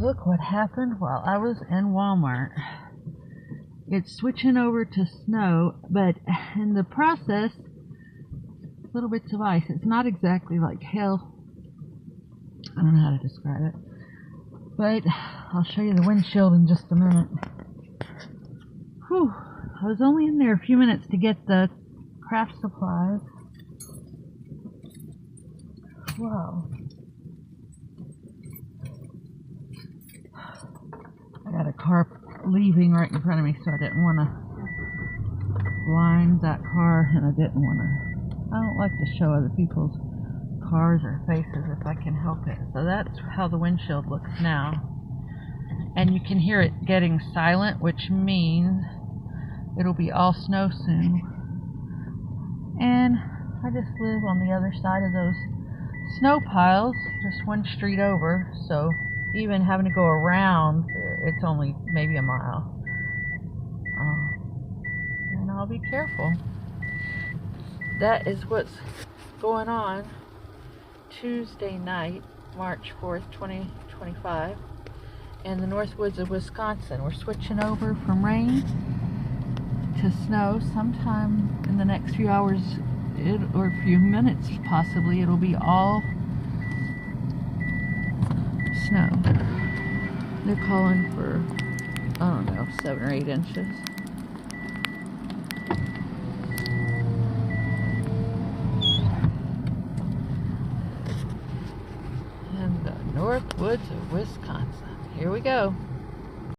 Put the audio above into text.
look what happened while I was in Walmart. It's switching over to snow, but in the process, little bits of ice. It's not exactly like hail. I don't know how to describe it, but I'll show you the windshield in just a minute. Whew, I was only in there a few minutes to get the craft supplies. Wow. I got a car leaving right in front of me, so I didn't want to blind that car, and I don't like to show other people's cars or faces if I can help it. So that's how the windshield looks now. And you can hear it getting silent, which means it'll be all snow soon. And I just live on the other side of those snow piles, just one street over, so even having to go around, it's only maybe a mile. And I'll be careful. That is what's going on Tuesday night, March 4th, 2025, in the Northwoods of Wisconsin. We're switching over from rain to snow. Sometime in the next few hours, or a few minutes possibly, it'll be all snow. They're calling for, I don't know, 7 or 8 inches. In the Northwoods of Wisconsin. Here we go.